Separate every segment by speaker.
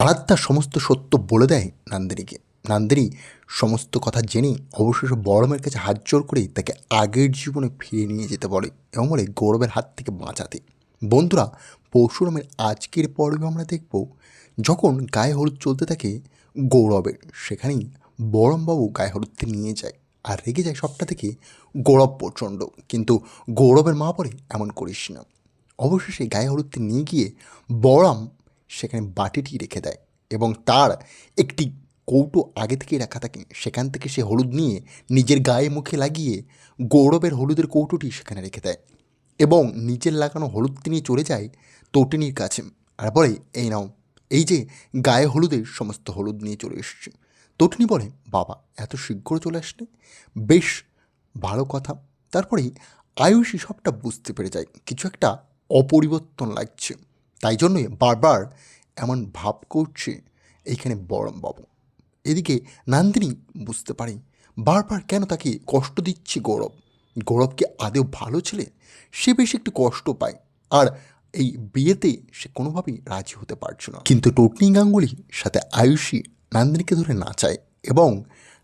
Speaker 1: আরাধ্যা সমস্ত সত্য বলে দেয় নন্দিনীকে। নন্দিনী সমস্ত কথা জেনে অবশেষে বড়মের কাছে হাত জোর করে তাকে আগের জীবনে ফিরিয়ে নিয়ে যেতে বলে এবং বলে গৌরবের হাত থেকে বাঁচাতে। বন্ধুরা, পরশুরামের আজকের পর্বে আমরা দেখব যখন গায়ে হলুদ চলতে থাকে গৌরবের, সেখানেই বড়মবাবু গায়ে হলুদকে নিয়ে যায় আর রেগে যায় সবটা থেকে গৌরব প্রচণ্ড। কিন্তু গৌরবের মা বলে এমন করিস না। অবশেষে গায়ে হলুদকে নিয়ে গিয়ে বড়ম সেখানে বাটিটি রেখে দেয় এবং তার একটি কৌটো আগে থেকেই রাখা থাকে, সেখান থেকে সে হলুদ নিয়ে নিজের গায়ে মুখে লাগিয়ে গৌরবের হলুদের কৌটোটি সেখানে রেখে দেয় এবং নিজের লাগানো হলুদটি নিয়ে চলে যায় তটিনীর কাছে আর বলে, এই নাও, এই যে গায়ে হলুদের সমস্ত হলুদ নিয়ে চলে এসেছে। তটিনী বলে, বাবা এত শীঘ্র চলে আসলে, বেশ ভালো কথা। তারপরেই আয়ুষী সবটা বুঝতে পেরে যায় কিছু একটা অপরিবর্তন লাগছে, তাই জন্যই বারবার এমন ভাব করছে এইখানে বড়মবাবু। এদিকে নন্দিনী বুঝতে পারে বারবার কেন তাকে কষ্ট দিচ্ছে গৌরব। গৌরবকে আদেও ভালো ছেলে, সে বেশ একটু কষ্ট পায় আর এই বিয়েতে সে কোনোভাবেই রাজি হতে পারছে না। কিন্তু টটনি গাঙ্গুলির সাথে আয়ুষী নন্দিনীকে ধরে নাচায় এবং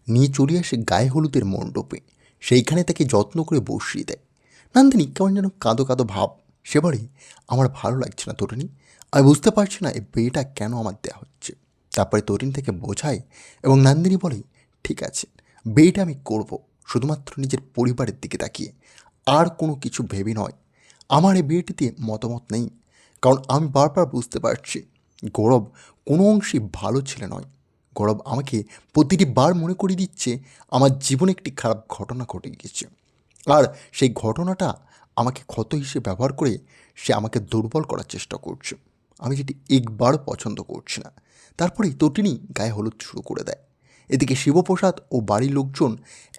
Speaker 1: নিয়ে চলে আসে গায়ে হলুদের মণ্ডপে, সেইখানে তাকে যত্ন করে বসিয়ে দেয়। নন্দিনী কেমন যেন কাঁদো কাঁদো ভাব, সে বলে, আমার ভালো লাগছে না তরুণী, আমি বুঝতে পারছি না এই বিয়েটা কেন আমার দেওয়া হচ্ছে। তারপরে তরুণ থেকে বোঝায় এবং নন্দিনী বলে, ঠিক আছে বিয়েটা আমি করব, শুধুমাত্র নিজের পরিবারের দিকে তাকিয়ে, আর কোনো কিছু ভেবে নয়। আমার এই বিয়েটিতে মতামত নেই, কারণ আমি বারবার বুঝতে পারছি গৌরব কোনো অংশে ভালো ছেলে নয়। গৌরব আমাকে প্রতিটি বার মনে করিয়ে দিচ্ছে আমার জীবনে একটি খারাপ ঘটনা ঘটে গিয়েছে, আর সেই ঘটনাটা আমাকে ক্ষত হিসেবে ব্যবহার করে সে আমাকে দুর্বল করার চেষ্টা করছে, আমি যেটি একবারও পছন্দ করছি না। তারপরেই তটিনী গায়ে হলুদ শুরু করে দেয়। এদিকে শিবপ্রসাদ ও বাড়ির লোকজন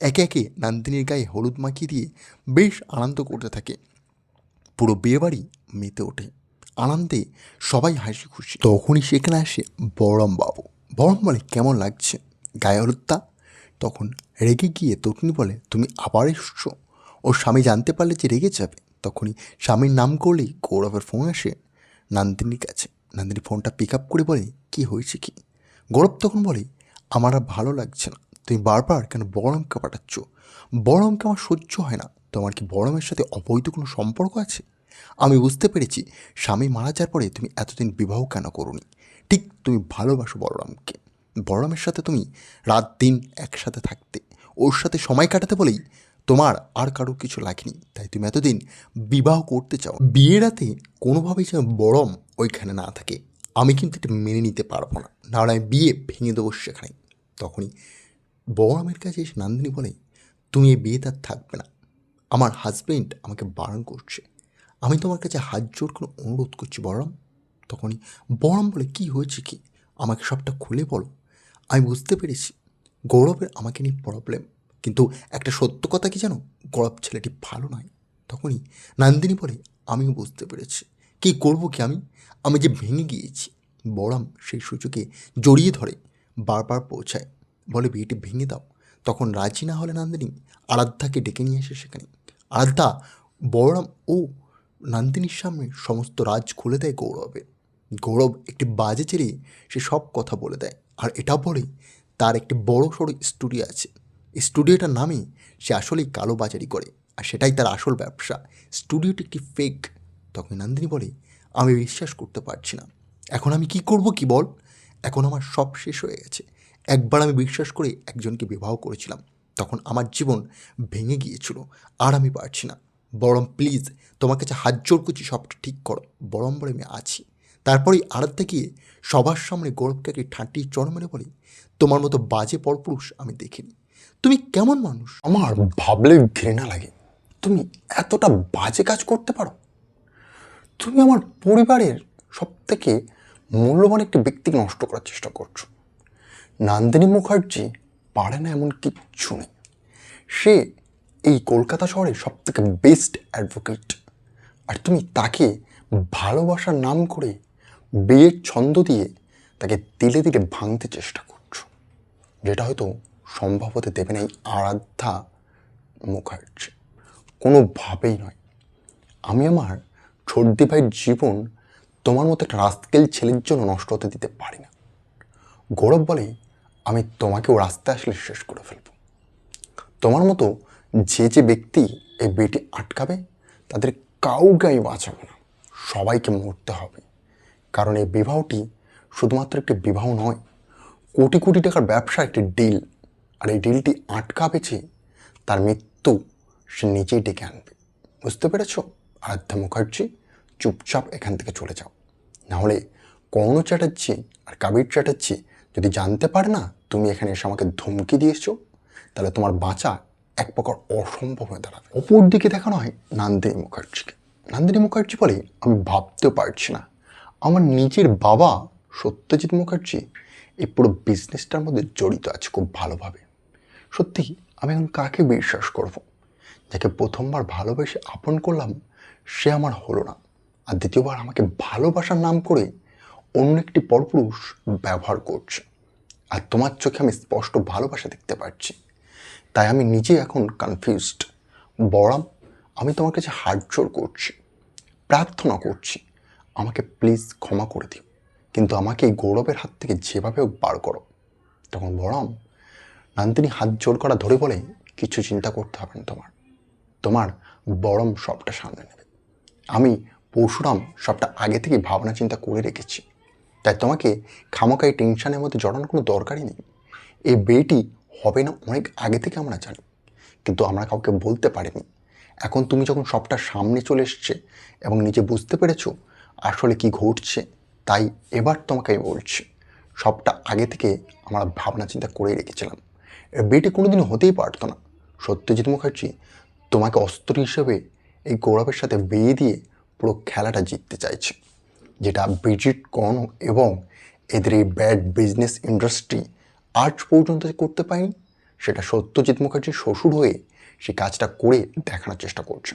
Speaker 1: একে একে নন্দিনীর গায়ে হলুদ মাখিয়ে দিয়ে বেশ আনন্দ করতে থাকে। পুরো বিয়েবাড়ি মেতে ওঠে আনন্দে, সবাই হাসি খুশি। তখনই সেখানে আসে বড়মবাবু। বড়ম বলে, কেমন লাগছে গায়ে হলুদটা? তখন রেগে গিয়ে তটিনী বলে, তুমি আবার এসছো? ওর স্বামী জানতে পারলে যে রেগে যাবে। তখনই স্বামীর নাম করলেই গৌরবের ফোন আসে নন্দিনীর কাছে। নন্দিনী ফোনটা পিক আপ করে বলে, কি হয়েছে কি? গৌরব তখন বলে, আমার আর ভালো লাগছে না, তুমি বারবার কেন বড়মকে পাঠাচ্ছ? বড়মকে আমার সহ্য হয় না। তোমার কি বড়মের সাথে অবৈধ কোনো সম্পর্ক আছে? আমি বুঝতে পেরেছি স্বামী মারা যাওয়ার পরে তুমি এতদিন বিবাহ কেন করোনি। ঠিক তুমি ভালোবাসো বলরামকে, বলরামের সাথে তুমি রাত দিন একসাথে থাকতে, ওর সাথে সময় কাটাতে বলেই তোমার আর কারো কিছু লাগেনি, তাই তুমি এতদিন বিবাহ করতে চাও। বিয়ের রাতে কোনোভাবেই যেন বড়ম ওইখানে না থাকে, আমি কিন্তু এটা মেনে নিতে পারবো না, নাহলে আমি বিয়ে ভেঙে দেবো সেখানে। তখনই বড়রামের কাছে এসে নন্দিনী বলে, তুমি এই বিয়েতে আর থাকবে না, আমার হাজব্যান্ড আমাকে বারণ করছে, আমি তোমার কাছে হাত জোর করে অনুরোধ করছি বলরাম। তখনই বলরাম বলে, কি হয়েছে কি, আমাকে সবটা খুলে বলো। আমি বুঝতে পেরেছি গৌরবের আমাকে নিয়ে প্রবলেম, কিন্তু একটা সত্য কথা কি জানো, গৌরব ছেলেটি ভালো নয়। তখনই নন্দিনী বলে, আমিও বুঝতে পেরেছি, কী করবো কি আমি, আমি যে ভেঙে গিয়েছি। বলরাম সেই সুযোগে জড়িয়ে ধরে বারবার পৌঁছায়, বলে বিয়েটি ভেঙে দাও। তখন রাজি না হলে নন্দিনী আরাধ্যাকে ডেকে নিয়ে এসে সেখানে। আরাধ্যা বলরাম ও নন্দিনীর সামনে সমস্ত রাজ খুলে দেয় গৌরবের। গৌরব একটি বাজে ছেড়ে সে সব কথা বলে দেয় আর এটা বলে তার একটি বড় সড়ো স্টুডিও আছে, স্টুডিওটার নামে সে আসলেই কালোবাজারি করে আর সেটাই তার আসল ব্যবসা, স্টুডিওটি একটি ফেক। তখন নন্দিনী বলে, আমি বিশ্বাস করতে পারছি না, এখন আমি কি করব কি বল, এখন আমার সব শেষ হয়ে গেছে। একবার আমি বিশ্বাস করে একজনকে বিবাহ করেছিলাম, তখন আমার জীবন ভেঙে গিয়েছিল, আর আমি পারছি না। বরং প্লিজ তোমার কাছে হাত জোর করছি সবটা ঠিক করো। বরং বলে, আমি আছি। তারপরেই আরাধ্যা গিয়ে সবার সামনে গৌরবকে ঠাঁটি চড় মেরে বলে, তোমার মতো বাজে পরপুরুষ আমি দেখিনি, তুমি কেমন মানুষ, আমার ভাবলে ঘৃণা লাগে, তুমি এতটা বাজে কাজ করতে পারো, তুমি আমার পরিবারের সব থেকে মূল্যবান একটি ব্যক্তিকে নষ্ট করার চেষ্টা করছো। নন্দিনী মুখার্জি পারে না এমন কিচ্ছু নেই, সে এই কলকাতা শহরের সব থেকে বেস্ট অ্যাডভোকেট, আর তুমি তাকে ভালোবাসার নাম করে বিয়ের ছন্দ দিয়ে তাকে দিলে দিলে ভাঙতে চেষ্টা করছো, যেটা হয়তো সম্ভব হতে দেবে না এই আরাধ্যা মুখার্জি, কোনোভাবেই নয়। আমি আমার ছোটদি ভাইয়ের জীবন তোমার মতো একটা রাস্কেল ছেলের জন্য নষ্ট হতে দিতে পারি না। গৌরব বলে, আমি তোমাকেও রাস্তায় আসলে শেষ করে ফেলব। তোমার মতো যে ব্যক্তি এই বিয়েটি আটকাবে তাদের কাউকে আমি বাঁচাবো না, সবাইকে মরতে হবে। কারণ এই বিবাহটি শুধুমাত্র একটি বিবাহ নয়, কোটি কোটি টাকার ব্যবসা একটি ডিল। আর এই ডিলটি আটকাবে যে তার মৃত্যু সে নিজেই ডেকে আনবে। বুঝতে পেরেছ আরাধ্যা মুখার্জি? চুপচাপ এখান থেকে চলে যাও, নাহলে কর্ণ চ্যাটার্জি আর কাবির চ্যাটার্জি যদি জানতে পারে না তুমি এখানে এসে আমাকে ধমকি দিয়েছো, তাহলে তোমার বাঁচা এক প্রকার অসম্ভব হয়ে দাঁড়াবে। অপর দিকে দেখানো হয় নন্দিনী মুখার্জিকে। নন্দিনী মুখার্জি বলে, আমি ভাবতেও পারছি না আমার নিজের বাবা সত্যজিৎ মুখার্জি এই পুরো বিজনেসটার মধ্যে জড়িত আছে খুব ভালোভাবে। সত্যি আমি এখন কাকে বিশ্বাস করব? যাকে প্রথমবার ভালোবেসে আপন করলাম সে আমার হলো না, আর দ্বিতীয়বার আমাকে ভালোবাসার নাম করে অন্য একটি পরপুরুষ ব্যবহার করছে। আর তোমার চোখে আমি স্পষ্ট ভালোবাসা দেখতে পাচ্ছি, তাই আমি নিজে এখন কনফিউজড। বড়াম, আমি তোমার কাছে হাত জোড় করছি, প্রার্থনা করছি, আমাকে প্লিজ ক্ষমা করে দিও, কিন্তু আমাকে এই গৌরবের হাত থেকে যেভাবে হোক বার করো। তখন বড়াম নন্দিনী হাত জোড় করা ধরে বলে, কিছু চিন্তা করতে হবে না তোমার, তোমার বড়ম সবটা সামনে নেবে। আমি পরশুরাম সবটা আগে থেকে ভাবনা চিন্তা করে রেখেছি, তাই তোমাকে খামোকাই টেনশনের মধ্যে জড়ানোর কোনো দরকারই নেই। এই বিয়েটি হবে না অনেক আগে থেকে আমরা জানি, কিন্তু আমরা কাউকে বলতে পারিনি। এখন তুমি যখন সবটা সামনে চলে এসছে এবং নিজে বুঝতে পেরেছো আসলে কি ঘটছে, তাই এবার তোমাকে আমি বলছি, সবটা আগে থেকে আমরা ভাবনা চিন্তা করে রেখেছিলাম। এই বিয়েটি কোনোদিনও হতেই পারতো না। সত্যজিৎ মুখার্জি তোমাকে অস্ত্র হিসেবে এই গৌরবের সাথে বিয়ে দিয়ে পুরো খেলাটা জিততে চাইছে, যেটা ব্রিজিট কর্ণ এবং এদের এই ব্যাড বিজনেস ইন্ডাস্ট্রি আজ পর্যন্ত করতে পারেনি। সেটা সত্যজিৎ মুখার্জির শ্বশুর হয়ে সে কাজটা করে দেখানোর চেষ্টা করছে।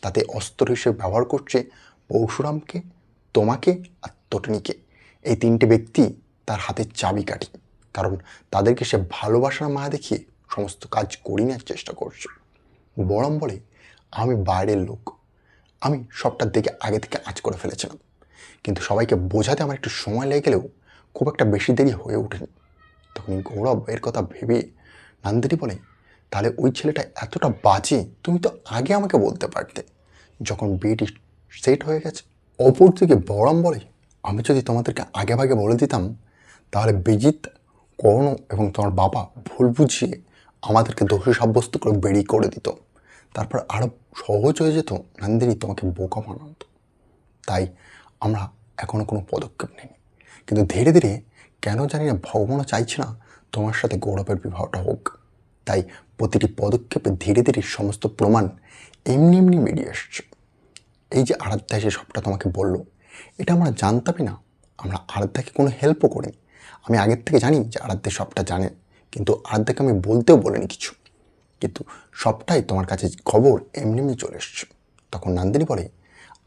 Speaker 1: তাতে অস্ত্র হিসেবে ব্যবহার করছে পরশুরামকে, তোমাকে আর তটিনীকে। এই তিনটে ব্যক্তি তার হাতের চাবিকাঠি, কারণ তাদেরকে সে ভালোবাসার মায়া দেখিয়ে সমস্ত কাজ করিয়ে নেওয়ার চেষ্টা করছে। বড়ম বলে, আমি বাইরের লোক, আমি সবটা দেখে আগে থেকে আঁচ করে ফেলেছিলাম, কিন্তু সবাইকে বোঝাতে আমার একটু সময় লেগে গেলেও খুব একটা বেশি দেরি হয়ে ওঠেনি। তখন গৌরব এর কথা ভেবে নন্দিনী বলে, তাহলে ওই ছেলেটা এতটা বাজে তুমি তো আগে আমাকে বলতে পারতে, যখন বিয়েটি সেট হয়ে গেছে। অপর দিকে বড়ম বলে, আমি যদি তোমাদেরকে আগে ভাগে বলে দিতাম তাহলে বিজিত, কর্ণ এবং তোমার বাবা ভুল বুঝিয়ে আমাদেরকে দোষী সাব্যস্ত করে বেরিয়ে করে দিত, তারপর আরও সহজ হয়ে যেত নন্দিনী তোমাকে বোকা বানাতো। তাই আমরা এখনও কোনো পদক্ষেপ নিইনি, কিন্তু ধীরে ধীরে কেন জানি না ভগবানও চাইছে না তোমার সাথে গৌরবের বিবাহটা হোক। তাই প্রতিটি পদক্ষেপে ধীরে ধীরে সমস্ত প্রমাণ এমনি এমনি বেরিয়ে আসছে। এই যে আরাধ্যা এসে সবটা তোমাকে বললো, এটা আমরা জানতামই না, আমরা আরাধ্যাকে কোনো হেল্পও করিনি। আমি আগের থেকে জানি যে আরাধ্যা সবটা জানে, কিন্তু আরাধ্যাকে আমি বলতেও বলিনি কিছু, কিন্তু সবটাই তোমার কাছে খবর এমনি এমনি চলে এসছে। তখন নন্দিনী বলে,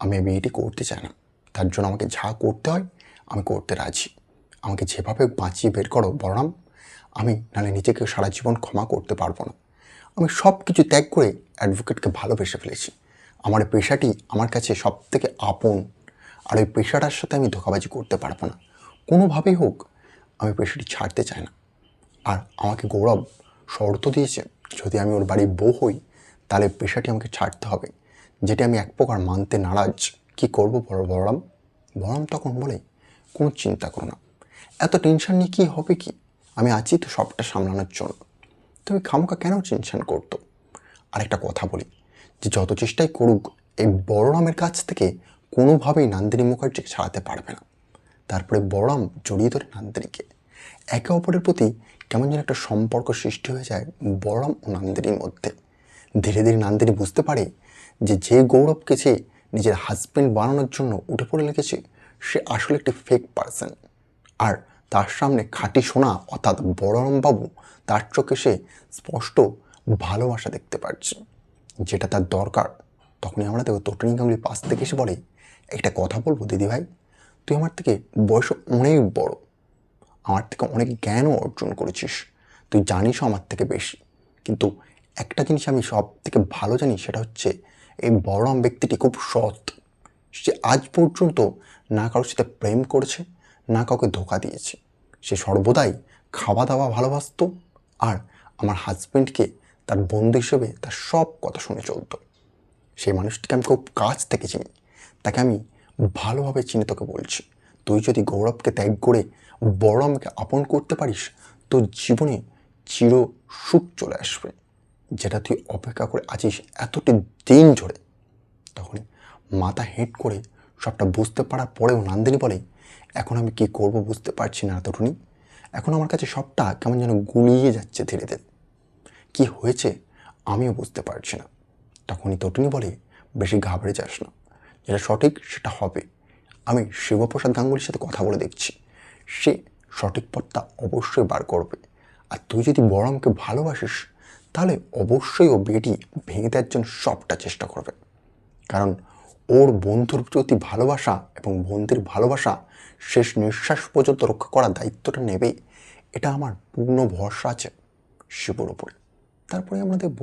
Speaker 1: আমি এই বিয়েটি করতে চাই না, তার জন্য আমাকে যা করতে হয় আমি করতে রাজি, আমাকে যেভাবে বাঁচিয়ে বের করো বলরাম, আমি নাহলে নিজেকে সারা জীবন ক্ষমা করতে পারবো না। আমি সব কিছু ত্যাগ করে অ্যাডভোকেটকে ভালোবেসে ফেলেছি, আমার পেশাটি আমার কাছে সব থেকে আপন, আর ওই পেশাটার সাথে আমি ধোঁকাবাজি করতে পারবো না, কোনোভাবেই হোক আমি পেশাটি ছাড়তে চাই না। আর আমাকে গৌরব শর্ত দিয়েছে, যদি আমি ওর বাড়ির বউ হই তাহলে পেশাটি আমাকে ছাড়তে হবে, যেটি আমি এক প্রকার মানতে নারাজ। কী করবো বলরাম? বলরাম তখন বলে, কোনো চিন্তা করো না, এত টেনশন নিয়ে কী হবে কি, আমি আছি তো সবটা সামলানোর জন্য, তুমি খামোকা কেন টেনশন করতো? আরেকটা কথা বলি, যে যত চেষ্টাই করুক এই বলরামের কাছ থেকে কোনোভাবেই নন্দিনী মুখার্জিকে ছাড়াতে পারবে না। তারপরে বলরাম জড়িয়ে ধরে নন্দিনীকে, একে অপরের প্রতি কেমন যেন একটা সম্পর্ক সৃষ্টি হয়ে যায় বলরাম ও নন্দিনীর মধ্যে। ধীরে ধীরে নন্দিনী বুঝতে পারে যে যে গৌরবকে সে নিজের হাজব্যান্ড বানানোর জন্য উঠে পড়ে লেগেছে সে আসলে একটি ফেক পার্সন, আর তার সামনে খাঁটি সোনা অর্থাৎ বলরামবাবু তার চোখে সে স্পষ্ট ভালোবাসা দেখতে পাচ্ছে, যেটা তার দরকার। তখনই আমরা দেখো তটিনী গাঙ্গুলি পাশ থেকে এসে বলে, একটা কথা বলবো দিদিভাই, তুই আমার থেকে বয়স অনেক বড়, আমার থেকে অনেক জ্ঞানও অর্জন করেছিস, তুই জানিসও আমার থেকে বেশি, কিন্তু একটা জিনিস আমি সব থেকে ভালো জানি, সেটা হচ্ছে এই বলরাম ব্যক্তিটি খুব সৎ। সে আজ পর্যন্ত না কারোর সাথে প্রেম করেছে, না কাউকে ধোঁকা দিয়েছে, সে সর্বদাই খাওয়া দাওয়া ভালোবাসতো আর আমার হাজব্যান্ডকে তার বন্ধু হিসেবে তার সব কথা শুনে চলতো। সেই মানুষটিকে আমি খুব কাছ থেকে চিনি, তাকে আমি ভালোভাবে চিনি। তোকে বলছি, তুই যদি গৌরবকে ত্যাগ করে বড়রামকে আপন করতে পারিস, তোর জীবনে চির সুখ চলে আসবে, যেটা তুই অপেক্ষা করে আছিস এতটি দিন ধরে। তখন মাথা হেঁট করে সবটা বুঝতে পারার পরেও নন্দিনী বলে, এখন আমি কী করব বুঝতে পারছি না তরুণী। এখন আমার কাছে সবটা কেমন যেন গুলিয়ে যাচ্ছে ধীরে ধীরে। কী হয়েছে আমিও বুঝতে পারছি না। তখনই তটুনি বলে, বেশি ঘাবড়ে যাস না, যেটা সঠিক সেটা হবে। আমি শিবপ্রসাদ গাঙ্গুলির সাথে কথা বলে দেখছি, সে সঠিক পথটা অবশ্যই বার করবে। আর তুই যদি বড়রামকে ভালোবাসিস, তাহলে অবশ্যই ও বিয়েটি ভেঙে দেওয়ার জন্য সবটা চেষ্টা করবে। কারণ ওর বন্ধুর প্রতি ভালোবাসা এবং বন্ধুর ভালোবাসা শেষ নিঃশ্বাস পর্যন্ত রক্ষা করার দায়িত্বটা নেবে, এটা আমার পূর্ণ ভরসা আছে শিবর ওপরে। তারপরে আমরা দেখব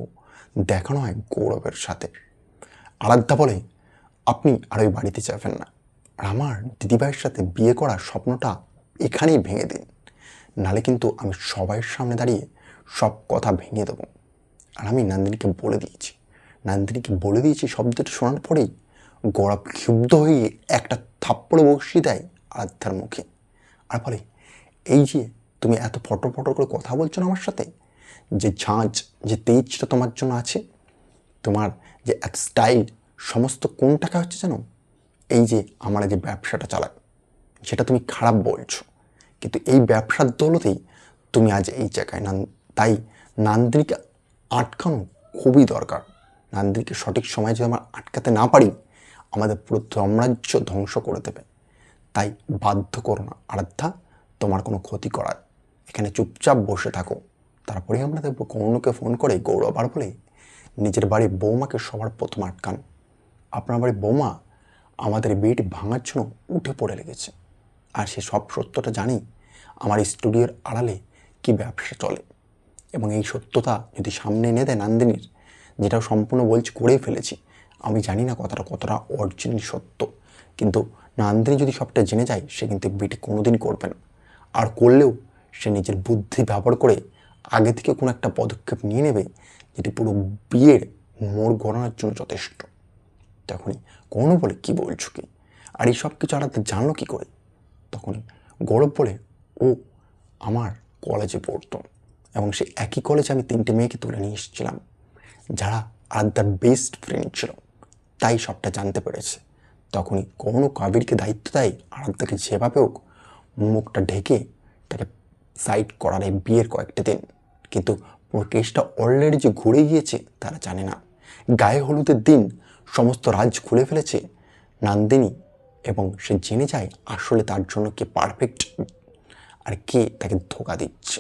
Speaker 1: দেখানো হয় গৌরবের সাথে। আরাধ্যা বলে, আপনি আর ওই বাড়িতে যাবেন না, আর আমার দিদিভাইয়ের সাথে বিয়ে করার স্বপ্নটা এখানেই ভেঙে দিন, নালে কিন্তু আমি সবাইয়ের সামনে দাঁড়িয়ে সব কথা ভেঙে দেবো। আর আমি নন্দিনীকে বলে দিয়েছি শব্দটা শোনার পরেই গৌরব ক্ষুব্ধ হয়ে একটা থাপ্পড় বসিয়ে দেয় আরাধ্যার মুখে আর বলে, এই যে তুমি এত ফটো করে কথা বলছো না আমার সাথে, যে ঝাঁঝ যে তেজটা তোমার জন্য আছে, তোমার যে এক স্টাইল, সমস্ত কোন টাকা হচ্ছে জানো? এই যে আমরা যে ব্যবসাটা চালাই, সেটা তুমি খারাপ বলছো, কিন্তু এই ব্যবসার দৌলতেই তুমি আজ এই জায়গায়। তাই নন্দিনীকে আটকানো খুবই দরকার। নন্দিনীকে সঠিক সময় যদি আমরা আটকাতে না পারি, আমাদের পুরো সাম্রাজ্য ধ্বংস করে দেবে। তাই বাধ্য করো না আরাধ্যা তোমার কোনো ক্ষতি করার, এখানে চুপচাপ বসে থাকো। তারপরেই আমরা দেখবো কর্ণকে ফোন করে গৌরব আর বলে, নিজের বাড়ির বৌমাকে সবার প্রথম আটকান। আপনার বাড়ির বৌমা আমাদের বিয়েটি ভাঙার জন্য উঠে পড়ে লেগেছে, আর সে সব সত্যটা জানি আমার স্টুডিওর আড়ালে কি ব্যবসা চলে। এবং এই সত্যতা যদি সামনে এনে দেয় নন্দিনীর, যেটা সম্পূর্ণ বলছি করেই ফেলেছি, আমি জানি না কতটা অরিজিনাল সত্য, কিন্তু নন্দিনী যদি সবটা জেনে যায়, সে কিন্তু বিয়েটি কোনোদিন করবে না। আর করলেও সে নিজের বুদ্ধি ব্যবহার করে আগে থেকে কোনো একটা পদক্ষেপ নিয়ে নেবে, যেটি পুরো বিয়ের মোড় ঘোরানোর জন্য যথেষ্ট। তখনই কর্ণ বলে, কি বলছো কি? আর এই সব কিছু আরাধ্যা জানলো কী করে? তখনই গৌরব বলে, ও আমার কলেজে পড়তো এবং সে একই কলেজে আমি 3টে মেয়েকে তুলে নিয়ে এসেছিলাম, যারা আরাধ্যার বেস্ট ফ্রেন্ড ছিল, তাই সবটা জানতে পেরেছে। তখনই কর্ণ কাবিরকে দায়িত্ব দেয় আরাধ্যাকে যেভাবে হোক মুখটা ঢেকে তাকে সাইড করার এই বিয়ের কয়েকটা দিন। কিন্তু পুরো কেসটা অলরেডি যে ঘুরে গিয়েছে তারা জানে না। গায়ে হলুদের দিন সমস্ত রাজ খুলে ফেলেছে নন্দিনী, এবং সে জেনে যায় আসলে তার জন্য কে পারফেক্ট আর কে তাকে ধোঁকা দিচ্ছে।